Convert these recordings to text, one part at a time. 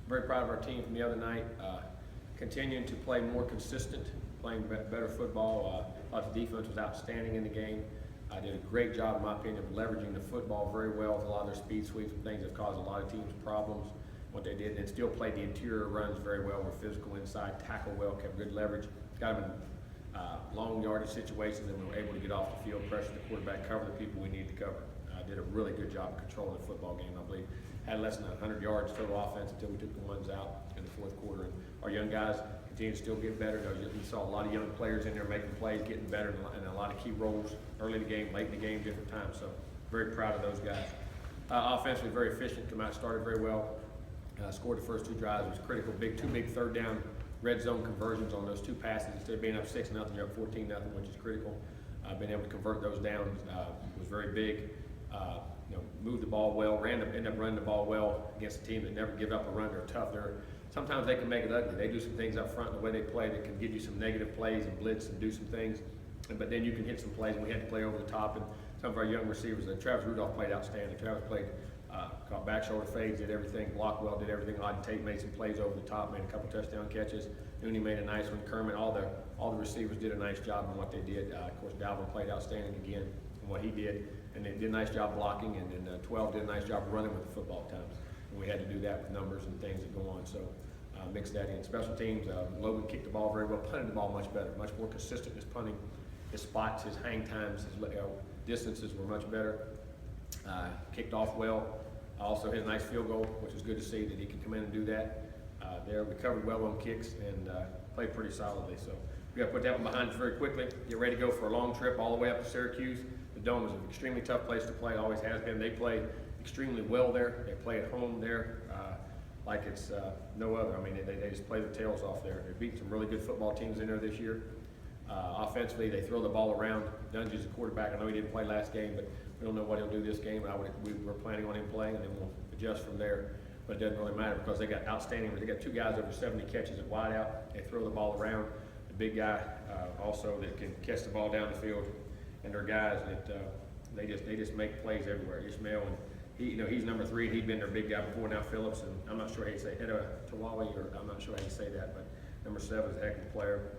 Very proud of our team from the other night. Continuing to play more consistent, playing better football. I thought the defense was outstanding in the game. I did a great job, in my opinion, of leveraging the football very well with a lot of their speed sweeps and things that caused a lot of teams problems. What they did, and still played the interior runs very well, were physical inside, tackle well, kept good leverage, got them in long yardage situations, and we were able to get off the field, pressure the quarterback, cover the people we needed to cover. Did a really good job of controlling the football game, I believe. Had less than 100 yards total offense until we took the ones out in the fourth quarter. And our young guys continue to still get better. We saw a lot of young players in there making plays, getting better in a lot of key roles early in the game, late in the game, different times. So very proud of those guys. Offensively, very efficient. Come out, started very well. Scored the first two drives. It was critical. Two big third down red zone conversions on those two passes. Instead of being up 6-0, you're up 14-0, which is critical. Being able to convert those down was very big. Moved the ball well, ended up running the ball well against a team that never give up a run. They're tough. Sometimes they can make it ugly. They do some things up front, the way they play, that can give you some negative plays and blitz and do some things. But then you can hit some plays, and we had to play over the top. And some of our young receivers, Travis Rudolph played outstanding. Travis played, caught back shoulder fades, did everything, blocked well, did everything. Auden Tate made some plays over the top, made a couple touchdown catches. Nooney made a nice one. Kermit, all the receivers did a nice job in what they did. Of course, Dalvin played outstanding again in what he did. And they did a nice job blocking, and then 12 did a nice job running with the football at times. And we had to do that with numbers and things that go on. So mix that in. Special teams, Logan kicked the ball very well, punted the ball much better, much more consistent in his punting. His spots, his hang times, his distances were much better. Kicked off well. Also hit a nice field goal, which was good to see that he could come in and do that. We recovered well on kicks and played pretty solidly. So we got to put that one behind us very quickly. Get ready to go for a long trip all the way up to Syracuse. The Dome is an extremely tough place to play, always has been. They play extremely well there. They play at home there like it's no other. I mean, they just play their tails off there. They beat some really good football teams in there this year. Offensively, they throw the ball around. Dungy's a quarterback. I know he didn't play last game, but we don't know what he'll do this game. We were planning on him playing, and then we'll adjust from there. But it doesn't really matter because they got outstanding. They got two guys over 70 catches at wideout. They throw the ball around. The big guy also that can catch the ball down the field. And they're guys that they just make plays everywhere. Ishmael, and he's number 3, and he'd been their big guy before. Now Phillips, and I'm not sure how you say Tawawi, or I'm not sure how you say that, but number 7 is a heck of a player.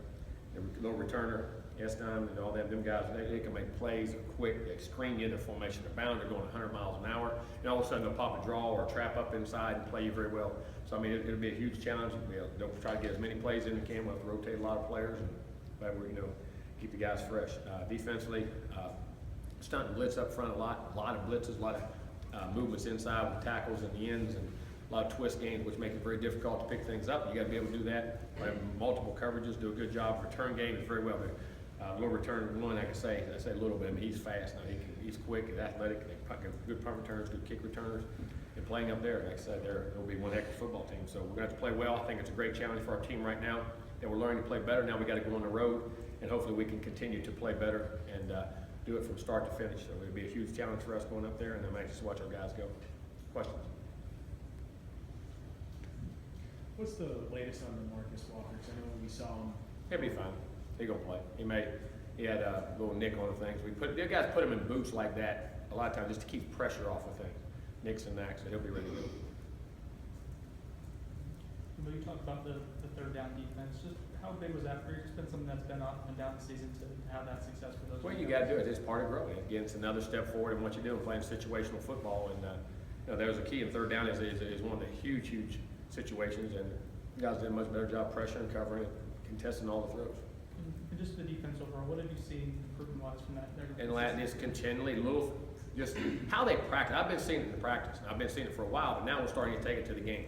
The little returner, S-Time, and all them guys, they can make plays quick. They screen you in the formation. They're bound. They're going 100 miles an hour, and all of a sudden they'll pop a draw or a trap up inside and play you very well. So I mean, it'll be a huge challenge. They'll try to get as many plays in as they can. We'll have to rotate a lot of players, and but we're keep the guys fresh. Defensively, stunt and blitz up front a lot of blitzes, a lot of movements inside with tackles and the ends, and a lot of twist games, which make it very difficult to pick things up. You got to be able to do that. We have multiple coverages, do a good job. Return game is very well. Little return one, I say a little bit. I mean, he's fast. Now, he's quick and athletic. Good punt returners, good kick returners. And playing up there, like I said, there'll be one heck of a football team. So we're going to have to play well. I think it's a great challenge for our team right now. And we're learning to play better. Now we got to go on the road, and hopefully we can continue to play better and do it from start to finish. So it'll be a huge challenge for us going up there, and I'm anxious to watch our guys go. Questions? What's the latest on the Marcus Walker? I know when we saw him. He'll be fine. He's gonna play. He had a little nick on the things. The guys put him in boots like that a lot of times just to keep pressure off of things. Nicks and knacks, so he'll be ready to go. But you talked about the third down defense. Just how big was that for you? It's been something that's been up and down the season to have that success for those. Well, you got to do it. It's part of growing. Again, it's another step forward in what you're doing, playing situational football. And there's a key in third down is one of the huge situations. And you guys did a much better job pressuring, covering, contesting all the throws. And just the defense overall, what have you seen improvement-wise from that? And Latin is continually just how they practice. I've been seeing it in practice. I've been seeing it for a while, but now we're starting to take it to the game.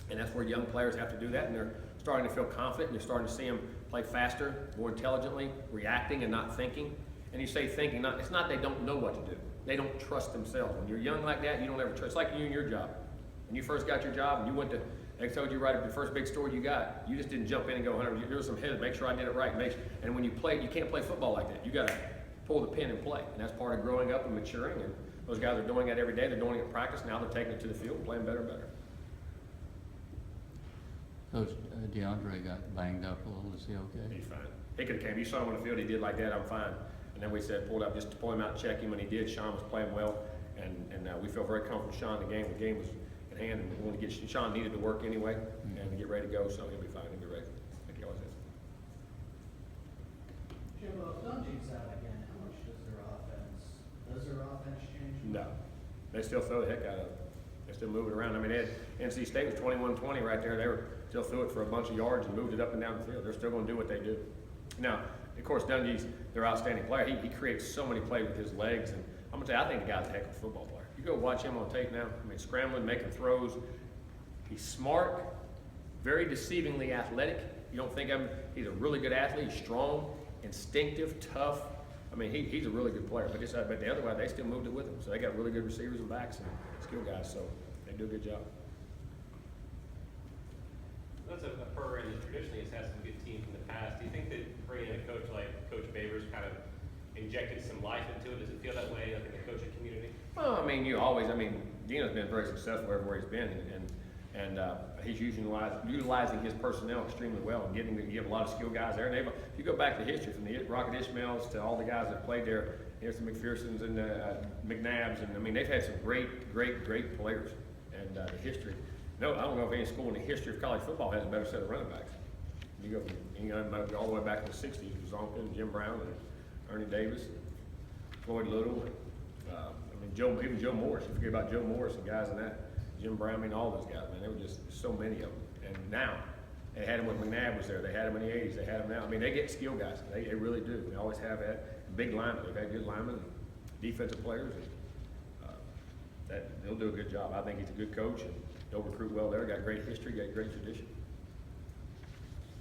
And that's where young players have to do that, and they're starting to feel confident, and you're starting to see them play faster, more intelligently, reacting and not thinking. And you say thinking, it's not they don't know what to do. They don't trust themselves. When you're young like that, you don't ever trust. It's like you and your job. When you first got your job and you went to, they told you right at the first big story you got, you just didn't jump in and go 100. There was some heads, make sure I did it right. And when you play, you can't play football like that. You got to pull the pin and play. And that's part of growing up and maturing. And those guys are doing that every day. They're doing it in practice. Now they're taking it to the field and playing better and better. Coach, DeAndre got banged up a little. Is he okay? He's fine. He could have came. You saw him on the field. He did like that. I'm fine. And then we said, pulled up just to pull him out, check him, and he did. Sean was playing well, and we feel very comfortable with Sean. The game was in hand, and we want to get Sean needed to work anyway and to get ready to go, so he'll be fine. He'll be ready, like he always is. Jimbo, if Dungy's out again, how much does their offense change? No, they still throw the heck out of it. They still move it around. I mean, NC State was 21-20 right there. They were still threw it for a bunch of yards and moved it up and down the field. They're still going to do what they do. Now, of course, Dungy's their outstanding player. He creates so many plays with his legs, and I'm gonna tell you, I think the guy's a heck of a football player. You go watch him on tape now. I mean, scrambling, making throws. He's smart, very deceivingly athletic. You don't think of him. He's a really good athlete. He's strong, instinctive, tough. I mean, he's a really good player. But the other way, they still moved it with him. So they got really good receivers and backs and skill guys. So they do a good job. That's a program that traditionally has had some good teams in the past. Do you think that bringing in a coach like Coach Babers kind of injected some life into it? Does it feel that way, like in the coaching community? Well, I mean, Dino's been very successful everywhere he's been, and he's utilizing his personnel extremely well and you have a lot of skilled guys there. And if you go back to history, from the Rocket Ishmaels to all the guys that played there, here's the McPhersons and McNabbs, and I mean, they've had some great players, and the history. No, I don't know if any school in the history of college football has a better set of running backs. You go all the way back to the 60s with Zonka and Jim Brown and Ernie Davis, Floyd Little, and even Joe Morris. You forget about Joe Morris and guys in that. Jim Brown, I mean, all those guys, man. There were just so many of them. And now, they had him when McNabb was there. They had him in the 80s. They had him now. I mean, they get skill guys. They really do. They always have had big linemen. They've had good linemen and defensive players. And they'll do a good job. I think he's a good coach, and they'll recruit well there. Got great history, got great tradition.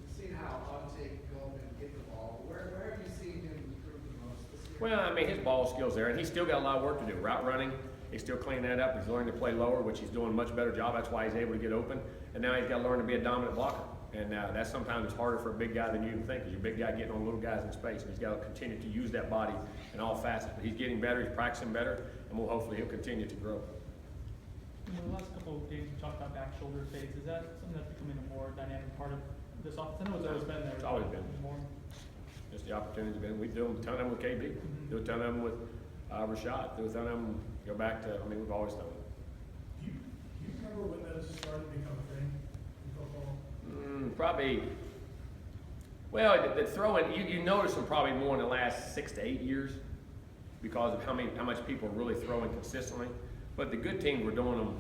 You've seen how Ontae go and get the ball. Where have you seen him improve the most this year? Well, I mean, his ball skills there, and he's still got a lot of work to do. Route running, he's still cleaning that up. He's learning to play lower, which he's doing a much better job. That's why he's able to get open. And now he's got to learn to be a dominant blocker. And that's sometimes it's harder for a big guy than you even think, because you're a big guy getting on little guys in space. And he's got to continue to use that body in all facets. But he's getting better, he's practicing better, and hopefully he'll continue to grow. In the last couple of games, you talked about back shoulder fades. Is that something that's becoming a more dynamic part of this offense? I know it's always been there. It's always been. More. Just the opportunity's been. We do a ton of them with KB. Do a ton of them with Rashad. Do a ton of them. Go back to. I mean, we've always done it. Do you remember when that started to become a thing in football? Probably. Well, the throwing. You notice them probably more in the last 6 to 8 years, because of how much people are really throwing consistently. But the good teams were doing them.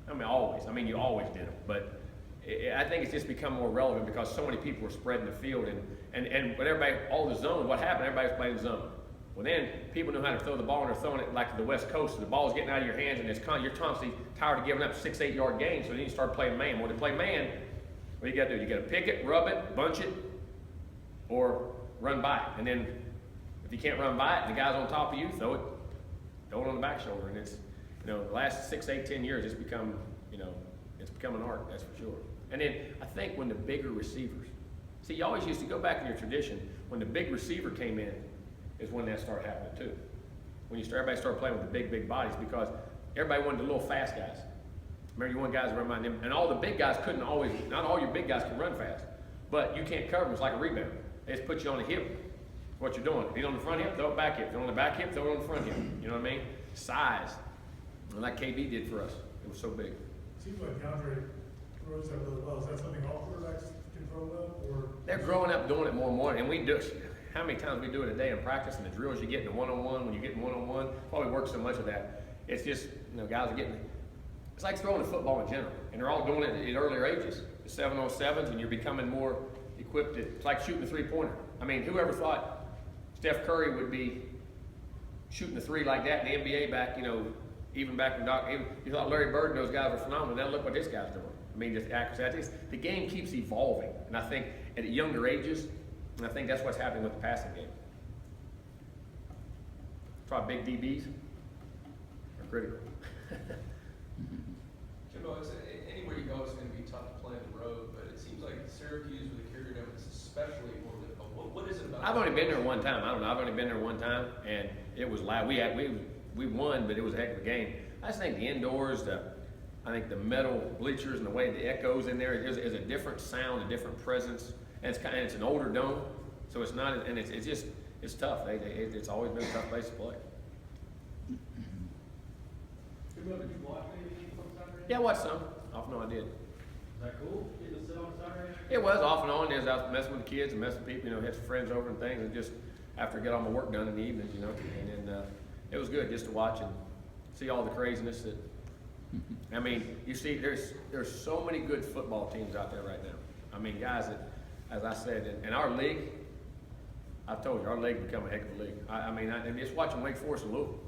I mean, always. I mean, you always did them. But I think it's just become more relevant because so many people are spreading the field, and when everybody, all the zone, what happened? Everybody's playing zone. Well, then people know how to throw the ball, and they're throwing it like the West Coast. So the ball's getting out of your hands, and you're constantly tired of giving up 6-8 yard gains. So then you start playing man. When you play man, what you got to do? You got to pick it, rub it, bunch it, or run by it. And then if you can't run by it, and the guy's on top of you, throw it on the back shoulder. And it's, the last 6, 8, 10 years, it's become, it's become an art, that's for sure. And then I think when the bigger receivers, see, you always used to go back in your tradition, when the big receiver came in, is when that started happening too. When everybody started playing with the big bodies, because everybody wanted the little fast guys. Remember, you want guys to run behind them, and all the big guys couldn't always, not all your big guys can run fast, but you can't cover them. It's like a rebound. They just put you on the hip. What you're doing. If you're on the front hip, throw it back hip. If you're on the back hip, throw it on the front hip. You know what I mean? Size. And like KB did for us. It was so big. Seems like DeAndre throws that really well. Is that something all quarterbacks can throw well, or? They're growing up doing it more and more, and we do. How many times we do it a day in practice, and the drills you get in the one-on-one, when you get in one-on-one, probably works so much of that. It's just, guys are getting, it's like throwing a football in general, and they're all doing it at earlier ages. The 7-on-7s, and you're becoming more equipped. It's like shooting a three-pointer. I mean, whoever thought Steph Curry would be shooting the three like that in the NBA back, even back when you thought Larry Bird and those guys were phenomenal. Now look what this guy's doing. I mean, just accuracy. The game keeps evolving, and I think at younger ages, and I think that's what's happening with the passing game. That's why big DBs are critical. Jimbo, anywhere you go, it's going to be tough to play on the road, but it seems like Syracuse with the carrier dome is especially more difficult. What is it about? I've only been there one time. I don't know. I've only been there one time, and it was loud. We won, but it was a heck of a game. I just think the indoors, I think the metal bleachers and the way the echoes in there is a different sound, a different presence, and it's an older dome, so it's not, and it's tough. It's always been a tough place to play. Jimbo, did you watch any of the games on Saturday? Yeah, I watched some. Off and on, I did. Is that cool? Getting to sit on Saturday? It was off and on. As I was messing with the kids and messing with people, had some friends over and things, and just after I get all my work done in the evenings, and then it was good just to watch and see all the craziness that. I mean, you see, there's so many good football teams out there right now. I mean, guys that, as I said, in our league, I told you, our league become a heck of a league. I mean, just watching Wake Forest and Louisville.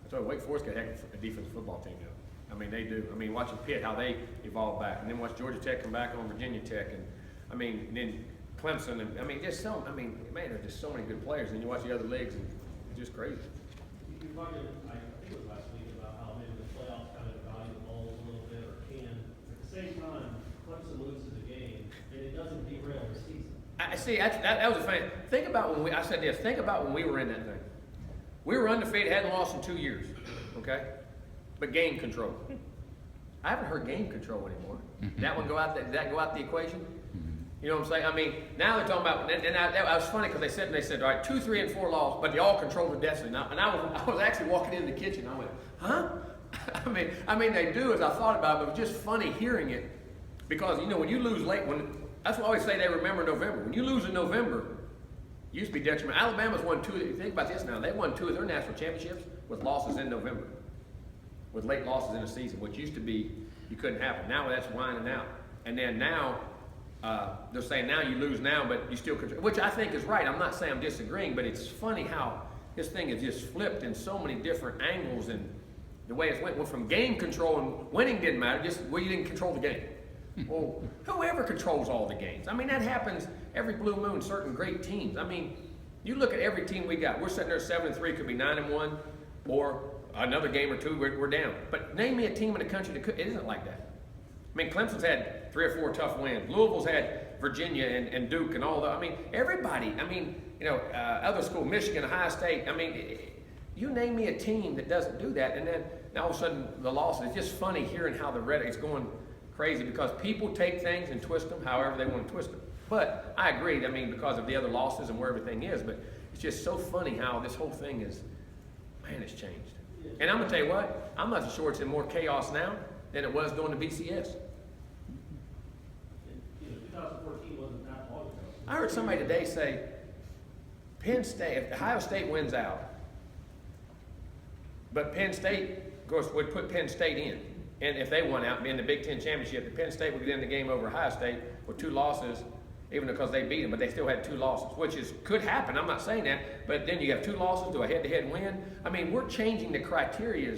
I told you, Wake Forest got a heck of a defensive football team now. I mean, they do. I mean, watching Pitt, how they evolve back, and then watch Georgia Tech come back on Virginia Tech, and I mean, and then Clemson, and I mean, man, there's just so many good players. And you watch the other leagues, and it's just crazy. You talked, I think it was last week, about how maybe the playoffs kind of value the bowls a little bit, or can. At the same time, Clemson loses a game, and it doesn't derail the season. I see. That was a funny. Think about when I said this. Think about when we were in that thing. We were undefeated, hadn't lost in 2 years. Okay, but game control. I haven't heard game control anymore. That one go out. Did that go out the equation? You know what I'm saying? I mean, now they're talking about. And I was funny because they said, all right, 2, 3, and 4 lost, but they all control their destiny. Now, and I was actually walking into the kitchen. I went, huh? I mean, they do as I thought about it, but it was just funny hearing it because when you lose late, that's what I always say they remember November. When you lose in November, it used to be detrimental. Alabama's won 2. Think about this now. They won 2 of their national championships with losses in November, with late losses in the season, which used to be you couldn't happen. Now that's winding out, and then now. They're saying now you lose now, but you still control, which I think is right. I'm not saying I'm disagreeing, but it's funny how this thing is just flipped in so many different angles and the way it went from game control and winning didn't matter, just you didn't control the game. Well, whoever controls all the games. I mean, that happens every blue moon, certain great teams. I mean, you look at every team we got. We're sitting there 7-3, could be 9-1, or another game or two, we're down. But name me a team in the country that it isn't like that. I mean, Clemson's had 3 or 4 tough wins. Louisville's had Virginia and Duke and all that. I mean, everybody. I mean, other school, Michigan, Ohio State. I mean, you name me a team that doesn't do that, and then all of a sudden the losses. It's just funny hearing how the rhetoric is going crazy because people take things and twist them however they want to twist them. But I agree. I mean, because of the other losses and where everything is. But it's just so funny how this whole thing is. Man, it's changed. And I'm gonna tell you what. I'm not so sure it's in more chaos now than it was during the BCS. 2014 wasn't that long ago. I heard somebody today say, Penn State, if Ohio State wins out, but Penn State, of course, would put Penn State in. And if they won out, in the Big Ten championship, the Penn State would get in the game over Ohio State with 2 losses, even because they beat them, but they still had 2 losses, which could happen. I'm not saying that, but then you have 2 losses, do a head-to-head win. I mean, we're changing the criteria.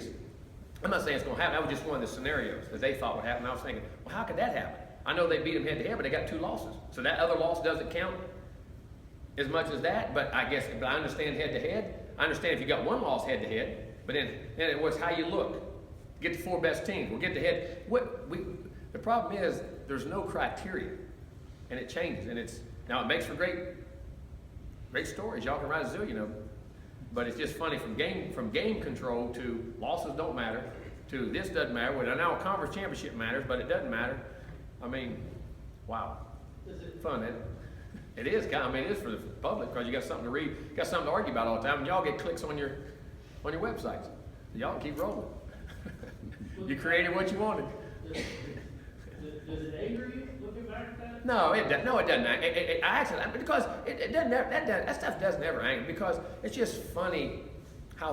I'm not saying it's going to happen. That was just one of the scenarios that they thought would happen. I was thinking, well, how could that happen? I know they beat them head-to-head, but they got 2 losses. So that other loss doesn't count as much as that, but I understand head-to-head. I understand if you got 1 loss head-to-head, but then it was how you look. Get the 4 best teams. We'll get the head. The problem is there's no criteria, and it changes. And it makes for great stories. Y'all can write a zillion of them. But it's just funny from game control to losses don't matter to this doesn't matter. Well, now a conference championship matters, but it doesn't matter. I mean, wow, fun, isn't it? It is. I mean, it is for the public because you got something to read, you got something to argue about all the time, and y'all get clicks on your websites. So y'all can keep rolling. You created what you wanted. Does it anger you looking back at that? No, it doesn't. No, it doesn't. Because it doesn't. That stuff doesn't ever anger because it's just funny how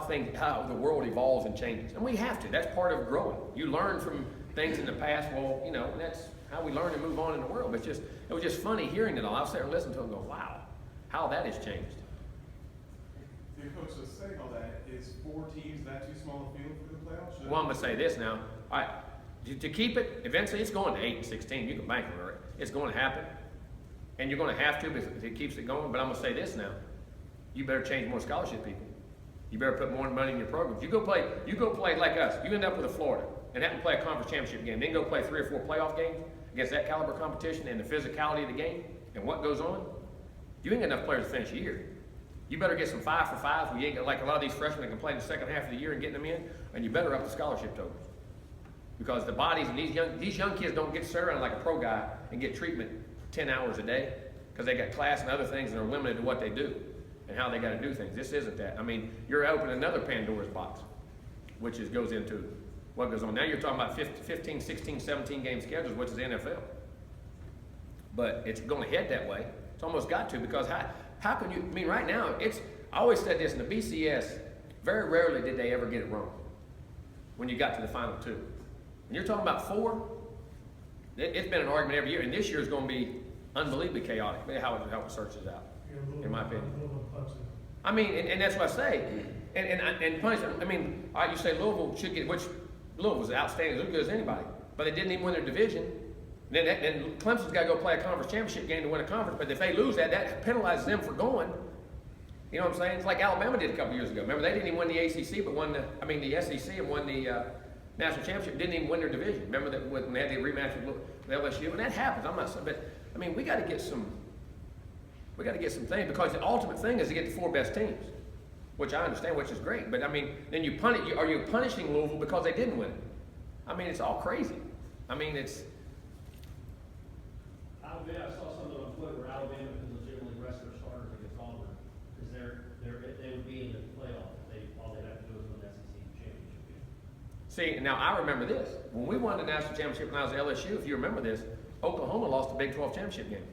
the world evolves and changes, and we have to. That's part of growing. You learn from things in the past. Well, that's how we learn and move on in the world. But it was just funny hearing it all. I was there and listening to it and go, wow, how that has changed. Your coach was saying all that. Is 4 teams that too small a field for the playoffs? Well, I'm gonna say this now. All right, to keep it, eventually it's going to 8 and 16. You can bank on it. It's going to happen, and you're going to have to if it keeps it going. But I'm gonna say this now. You better change more scholarship people. You better put more money in your programs. You go play like us. You end up with a Florida and have to play a conference championship game. Then go play 3 or 4 playoff games against that caliber competition and the physicality of the game and what goes on. You ain't got enough players to finish a year. You better get some 5-for-5s where you ain't got like a lot of these freshmen that can play in the second half of the year and getting them in, and you better up the scholarship totals. Because the bodies and these young kids don't get to sit around like a pro guy and get treatment 10 hours a day because they got class and other things and are limited to what they do and how they got to do things. This isn't that. I mean, you're opening another Pandora's box, which goes into what goes on. Now you're talking about 15, 16, 17 game schedules, which is the NFL. But it's going to head that way. It's almost got to, because how can you, I mean, right now, I always said this, in the BCS, very rarely did they ever get it wrong when you got to the final two. When you're talking about 4, it's been an argument every year, and this year is going to be unbelievably chaotic, how it searches out, in my opinion. I mean, and that's what I say. And punishment, I mean, all right, you say Louisville should get, which Louisville was outstanding, as good as anybody, but they didn't even win their division. Then Clemson's got to go play a conference championship game to win a conference, but if they lose that penalizes them for going. You know what I'm saying? It's like Alabama did a couple years ago. Remember, they didn't even win the ACC, but won the SEC and won the national championship. Didn't even win their division. Remember that when they had the rematch with LSU, and that happens. I'm not saying, but I mean, we got to get some things, because the ultimate thing is to get the 4 best teams, which I understand, which is great. But I mean, then are you punishing Louisville because they didn't win it? I mean, it's all crazy. I mean, it's. Alabama, I saw something on Twitter where Alabama could legitimately rest their starters against Auburn, because they would be in the playoff. All they'd have to do is win the SEC championship game. See, now I remember this. When we won the national championship when I was at LSU, if you remember this, Oklahoma lost the Big 12 championship game.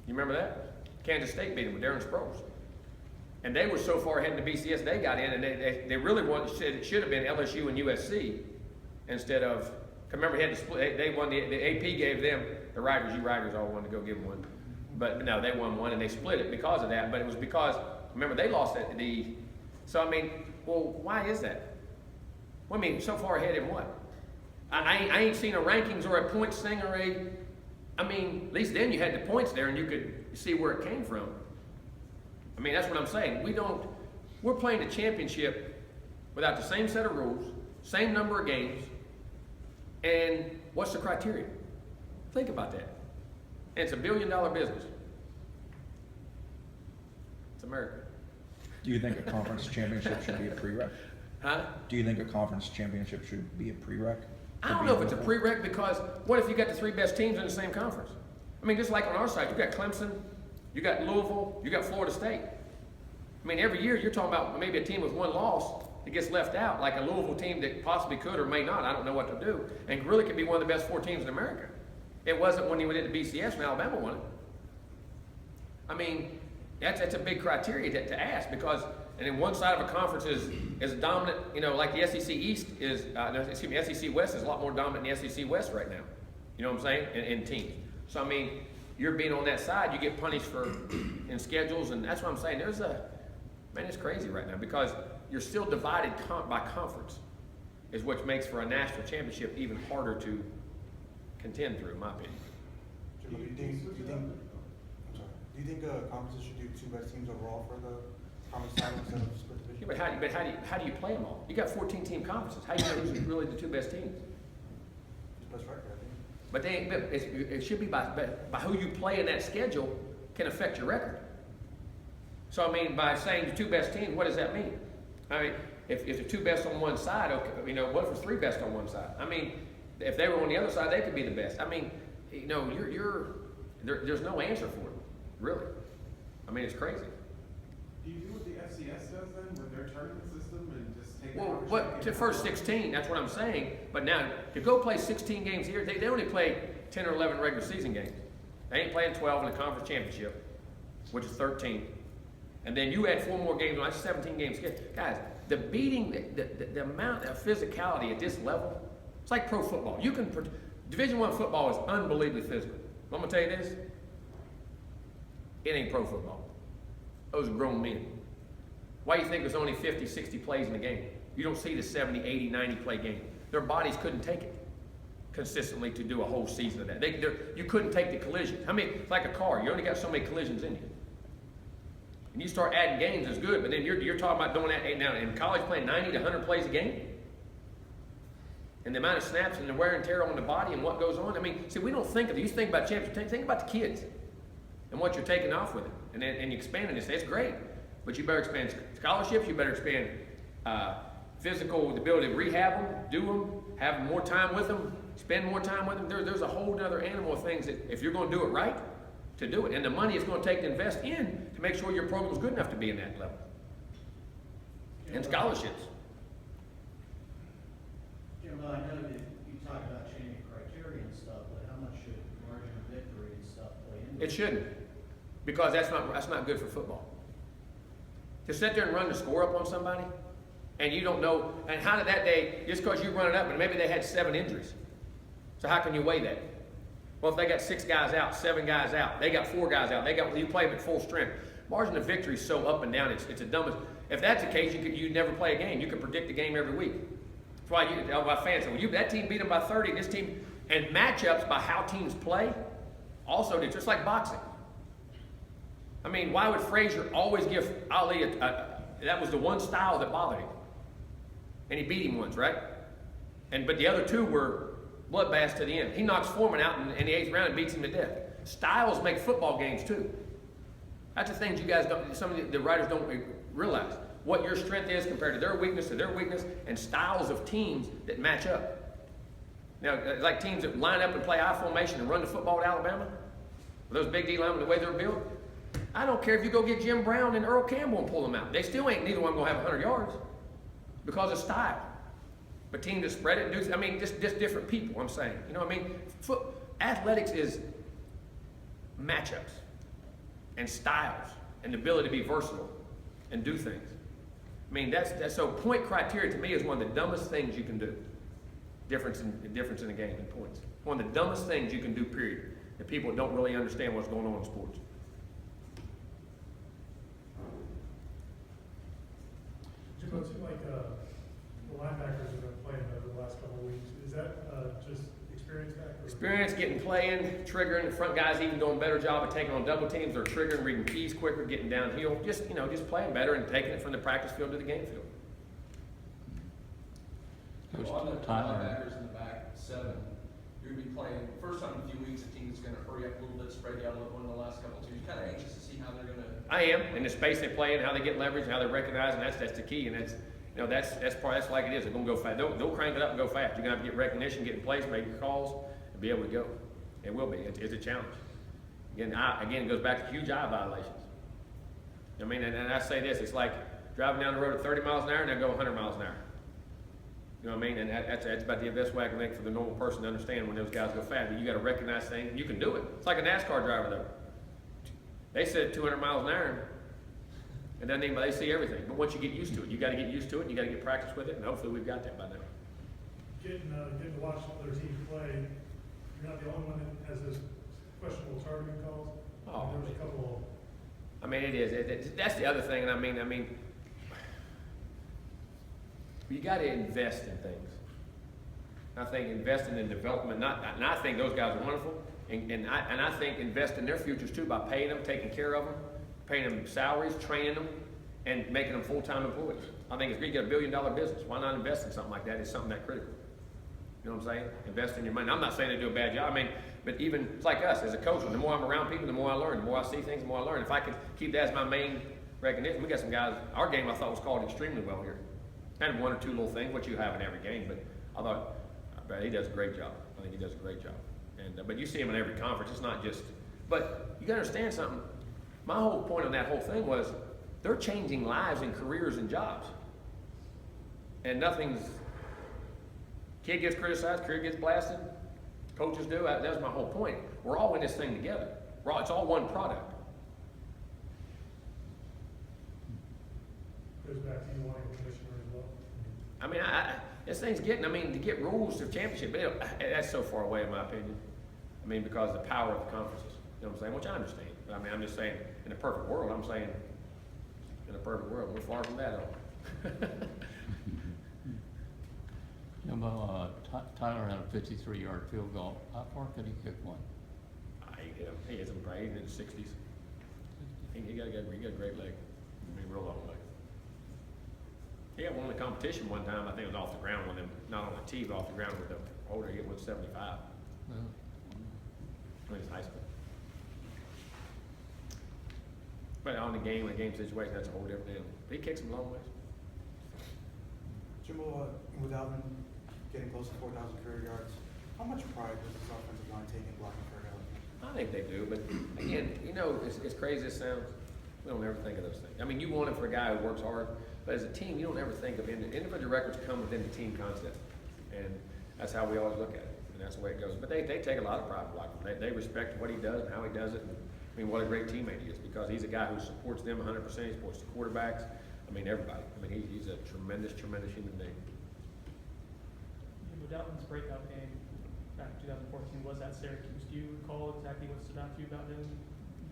You remember that? Kansas State beat them with Darren Sproles. And they were so far ahead in the BCS, they got in, and they really it should have been LSU and USC instead of, remember, they had to split, they won, the AP gave them, the writers, you writers all wanted to go give them one. But no, they won one, and they split it because of that. But it was because, remember, they lost so I mean, well, why is that? Well, I mean, so far ahead in what? I ain't seen a rankings or a points thing or I mean, at least then you had the points there and you could see where it came from. I mean, that's what I'm saying. We're playing a championship without the same set of rules, same number of games, and what's the criteria? Think about that. And it's $1 billion business. It's America. Do you think a conference championship should be a prereq? Huh? Do you think a conference championship should be a prereq? I don't know if it's a prereq, because what if you got the 3 best teams in the same conference? I mean, just like on our side, you got Clemson, you got Louisville, you got Florida State. I mean, every year you're talking about maybe a team with 1 loss that gets left out, like a Louisville team that possibly could or may not. I don't know what to do. And really could be one of the best 4 teams in America. It wasn't when he went into BCS when Alabama won it. I mean, that's a big criteria to ask, because, and then one side of a conference is dominant, you know, like the SEC East is, SEC West is a lot more dominant than the SEC West right now. You know what I'm saying? In teams. So, I mean, you're being on that side, you get punished in schedules, and that's what I'm saying. Man, it's crazy right now, because you're still divided by conference, is what makes for a national championship even harder to contend through, in my opinion. Jimbo, do you think conferences should do 2 best teams overall for the conference title instead of split division? Yeah, but how do you play them all? You got 14 team conferences. How do you know who's really the 2 best teams? Best record, I think. But it should be by who you play in that schedule can affect your record. So I mean, by saying the 2 best teams, what does that mean? I mean, if the 2 best on one side, okay, you know, what if it's 3 best on one side? I mean, if they were on the other side, they could be the best. I mean, you know, there's no answer for it, really. I mean, it's crazy. Do you do what the FCS does then with their tournament system and just take? Well, what to first 16? That's what I'm saying. But now to go play 16 games here, they only play 10 or 11 regular season games. They ain't playing 12 in the conference championship, which is 13. And then you add 4 more games on, that's 17 games. Guys, the amount of physicality at this level, it's like pro football. Division I football is unbelievably physical. I'm gonna tell you this, it ain't pro football. Those are grown men. Why do you think there's only 50, 60 plays in the game? You don't see the 70, 80, 90 play game. Their bodies couldn't take it consistently to do a whole season of that. You couldn't take the collisions. I mean, it's like a car. You only got so many collisions in you. And you start adding games, it's good, but then you're talking about doing that now in college, playing 90 to 100 plays a game. And the amount of snaps and the wear and tear on the body and what goes on. I mean, see, we don't think of it. You think about championship, think about the kids and what you're taking off with it. And you expanding this. It's great. But you better expand scholarships, you better expand physical, the ability to rehab them, do them, have more time with them, spend more time with them. There's a whole other animal of things that if you're going to do it right, to do it. And the money it's going to take to invest in to make sure your program is good enough to be in that level. And scholarships. Jimbo, I know that you talked about changing criteria and stuff, but how much should margin of victory and stuff play into it? It shouldn't, because that's not good for football. To sit there and run the score up on somebody, and you don't know, and how did that day, just because you run it up, and maybe they had 7 injuries. So how can you weigh that? Well, if they got 6 guys out, 7 guys out, they got 4 guys out, you play them at full strength. Margin of victory is so up and down, it's the dumbest. If that's the case, you never play a game. You can predict the game every week. That's why fans say, well, that team beat them by 30, this team, and matchups by how teams play, also do, just like boxing. I mean, why would Frazier always give Ali that was the one style that bothered him. And he beat him once, right? But the other 2 were bloodbaths to the end. He knocks Foreman out in the 8th round and beats him to death. Styles make football games too. That's the things you guys don't, some of the writers don't realize. What your strength is compared to their weakness, and styles of teams that match up. Now, like teams that line up and play I formation and run the football at Alabama, those big D linemen, the way they're built, I don't care if you go get Jim Brown and Earl Campbell and pull them out. They still ain't neither one going to have 100 yards because of style. But teams that spread it, just different people, I'm saying. You know what I mean? Athletics is matchups and styles and the ability to be versatile and do things. I mean, that's so point criteria to me is one of the dumbest things you can do. Difference in the game and points. One of the dumbest things you can do, period. That people don't really understand what's going on in sports. Jimbo, it seemed like the linebackers have been playing better the last couple of weeks. Is that just experience factor? Experience, getting playing, triggering. The front guys even doing a better job of taking on double teams. They're triggering, reading keys quicker, getting downhill. Just playing better and taking it from the practice field to the game field. Coach, on the linebackers in the back 7, you're going to be playing, first time in a few weeks, a team that's going to hurry up a little bit, spread you out a little in the last couple of 2. You're kind of anxious to see how they're going to... I am, in the space they play in, how they get leverage, how they recognize, and that's the key. And that's like it is. They're going to go fast. They'll crank it up and go fast. You're going to have to get recognition, get in place, make your calls, and be able to go. It will be. It's a challenge. Again, it goes back to huge eye violations. I mean, and I say this, it's like driving down the road at 30 miles an hour and they go 100 miles an hour. You know what I mean? And that's about the best way I can make for the normal person to understand when those guys go fast. But you got to recognize things, and you can do it. It's like a NASCAR driver, though. They said 200 miles an hour, and doesn't even, they see everything. But once you get used to it, you got to get used to it, and you got to get practice with it, and hopefully we've got that by now. Getting to watch other teams play, you're not the only one that has those questionable targeting calls. Oh, There's a couple. I mean, it is. That's the other thing, and I mean, you got to invest in things. I think investing in development, and I think those guys are wonderful, and I think invest in their futures too by paying them, taking care of them, paying them salaries, training them, and making them full-time employees. I think it's great. You got $1 billion business. Why not invest in something like that? It's something that critical. You know what I'm saying? Invest in your money. I'm not saying they do a bad job. I mean, but even it's like us as a coach. The more I'm around people, the more I learn. The more I see things, the more I learn. If I could keep that as my main recognition, we got some guys. Our game I thought was called extremely well here. Had 1 or 2 little things, what you have in every game, but I thought he does a great job. I think he does a great job. And but you see him in every conference. It's not just. But you got to understand something. My whole point on that whole thing was they're changing lives and careers and jobs. And nothing's. Kid gets criticized, career gets blasted. Coaches do. That's my whole point. We're all in this thing together. It's all one product. Goes back to you wanting a commissioner as well. I mean, this thing's getting, to get rules of championship, that's so far away in my opinion. I mean, because of the power of the conferences, you know what I'm saying? Which I understand. But I'm just saying, in a perfect world, in a perfect world, we're far from that all. Jimbo, Tyler had a 53-yard field goal. How far could he kick one? He hits him probably in the 60s. He got a great leg. Real long leg. He had one in the competition one time. I think it was off the ground with him, not on the tee, but off the ground with the holder. He hit 175. When he's high school. But on the game situation, that's a whole different deal. He kicks him a long ways. Jimbo, with Alvin getting close to 4,000 career yards, how much pride does this offensive line take in blocking for Alvin? I think they do, but again, as crazy as it sounds, we don't ever think of those things. I mean, you want it for a guy who works hard, but as a team, you don't ever think of individual records come within the team concept. And that's how we always look at it, and that's the way it goes. But they take a lot of pride in Blackman. They respect what he does and how he does it. And, I mean, what a great teammate he is, because he's a guy who supports them 100%. He supports the quarterbacks. I mean, everybody. I mean, he's a tremendous, tremendous human being. Dalvin's breakout game back in 2014 was at Syracuse. Do you recall exactly what stood out to you about him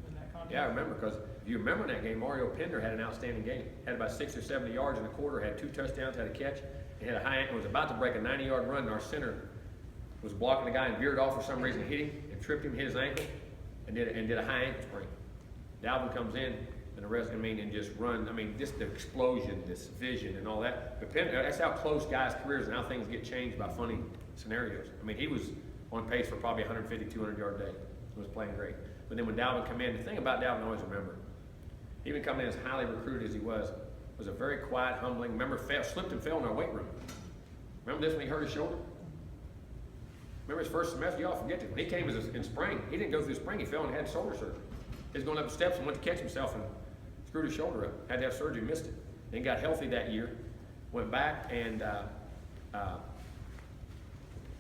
in that context? Yeah, I remember, because if you remember in that game, Mario Pender had an outstanding game. Had about 60 or 70 yards in the quarter, had 2 touchdowns, had a catch, and had a high ankle. Was about to break a 90-yard run, and our center was blocking the guy and veered off for some reason, hit him and tripped him, hit his ankle, and did a high ankle sprain. Dalvin comes in and the rest, and just run. I mean, just the explosion, this vision, and all that. But Pender, that's how close guys' careers and how things get changed by funny scenarios. I mean, he was on pace for probably 150, 200-yard day. He was playing great. But then when Dalvin come in, the thing about Dalvin I always remember, even coming in as highly recruited as he was a very quiet, humbling. Remember, slipped and fell in our weight room. Remember this when he hurt his shoulder? Remember his first semester? Y'all forget it. When he came in spring, he didn't go through spring. He fell and had shoulder surgery. He was going up the steps and went to catch himself and screwed his shoulder up. Had to have surgery, missed it. Then got healthy that year. Went back and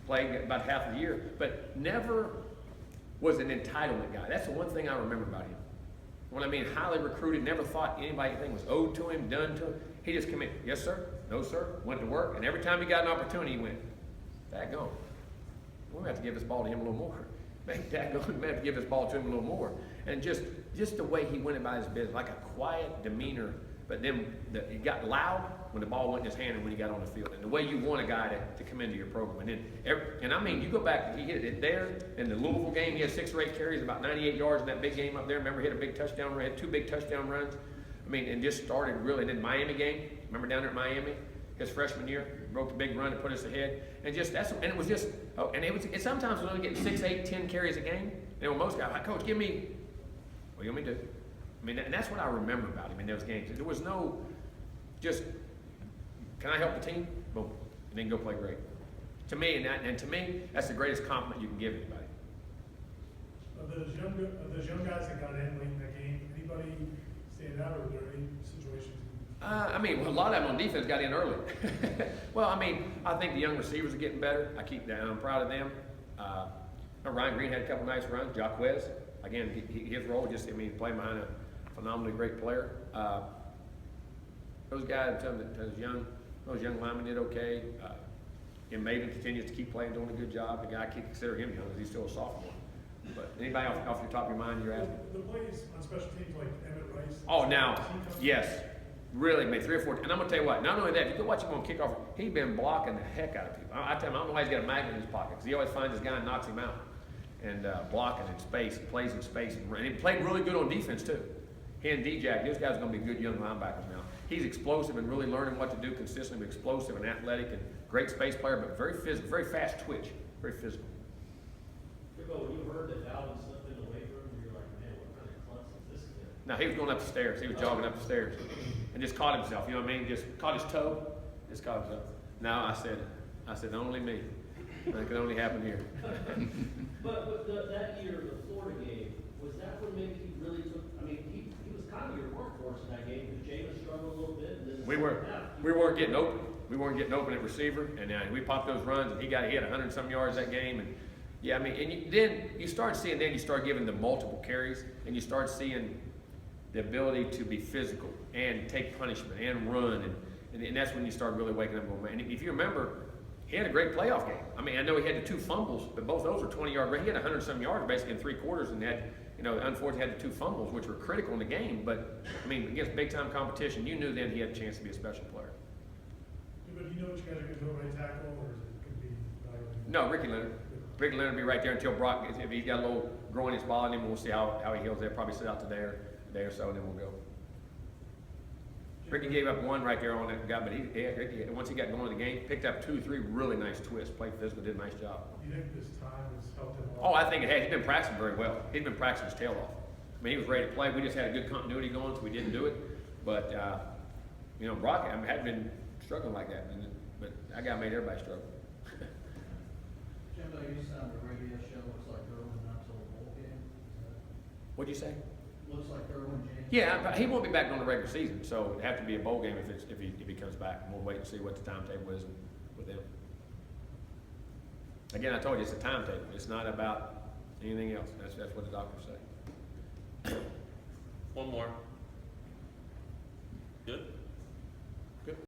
played about half of the year, but never was an entitlement guy. That's the one thing I remember about him. When I mean highly recruited, never thought anything was owed to him, done to him. He just came in, yes sir, no sir, went to work, and every time he got an opportunity, he went, daggone, we're going to have to give this ball to him a little more. Daggone, we're going to have to give this ball to him a little more. And just the way he went about his business, like a quiet demeanor, but then it got loud when the ball went in his hand and when he got on the field. And the way you want a guy to come into your program. And I mean, you go back, he hit it there in the Louisville game. He had 6 or 8 carries, about 98 yards in that big game up there. Remember, he had a big touchdown run, had 2 big touchdown runs. I mean, and just started really. And then Miami game, remember down there at Miami, his freshman year, broke the big run and put us ahead. And it was just, it sometimes was only getting 6, 8, 10 carries a game. And when most guys, like, coach, give me, what do you want me to do? I mean, and that's what I remember about him in those games. There was no just, can I help the team? Boom. And then go play great. To me, and to me, that's the greatest compliment you can give anybody. Of those young guys that got in late in that game, anybody stand out, or were there any situations? I mean, a lot of them on defense got in early. Well, I mean, I think the young receivers are getting better. I'm proud of them. Ryan Green had a couple nice runs. Jaquez, again, his role playing behind a phenomenally great player. Those guys, those young linemen did okay. And Maven continues to keep playing, doing a good job. The guy, I can't consider him young, because he's still a sophomore. But anybody off the top of your mind you're asking? The plays on special teams like Emmett Rice. Oh, now, yes. Really made 3 or 4. And I'm going to tell you what, not only that, if you go watch him on kickoff, he's been blocking the heck out of people. I tell him, I don't know why he's got a magnet in his pocket, because he always finds his guy and knocks him out. And blocking in space, he plays in space. And he played really good on defense, too. He and D-Jack, those guys are going to be good young linebackers now. He's explosive and really learning what to do consistently, explosive and athletic and great space player, but very physical, very fast twitch, very physical. Jimbo, when you heard that Dalvin slipped in the weight room, you're like, man, what kind of klutz is this kid? Now, he was going up the stairs. He was jogging up the stairs and just caught himself, you know what I mean? Just caught his toe, just caught himself. Now, I said, only me. That could only happen here. But that year, the Florida game, was that when maybe he really took, I mean, he was kind of your workhorse in that game, because Jameis struggled a little bit, and then We weren't getting open. We weren't getting open at receiver, and we popped those runs, and he had 100-some yards that game. And yeah, I mean, and then you start giving them multiple carries, and you start seeing the ability to be physical and take punishment and run, and that's when you start really waking up. And if you remember, he had a great playoff game. I mean, I know he had the 2 fumbles, but both those were 20-yard. He had 100-some yards basically in 3 quarters, and had, unfortunately had the 2 fumbles, which were critical in the game. But I mean, against big-time competition, you knew then he had a chance to be a special player. Yeah, but do you know which guys are going to go right tackle, or is it going to be evaluated? No, Ricky Leonard. Ricky Leonard will be right there until Brock, if he's got a little groin in his ball, and then we'll see how he heals there. Probably sit out to day or so, and then we'll go. Ricky gave up 1 right there on that guy, but Ricky, once he got going in the game, picked up 2, 3 really nice twists, played physical, did a nice job. Do you think this time has helped him? Oh, I think it has. He's been practicing very well. He's been practicing his tail off. I mean, he was ready to play. We just had a good continuity going, so we didn't do it. But, Brock had been struggling like that, but that guy made everybody struggle. Jimbo, you said on the radio show, looks like Irwin not till the bowl game. What'd you say? Looks like Irwin James. Yeah, but he won't be back during the regular season, so it'd have to be a bowl game if he comes back. And we'll wait and see what the timetable is with them. Again, I told you, it's a timetable. It's not about anything else. That's what the doctors say. One more.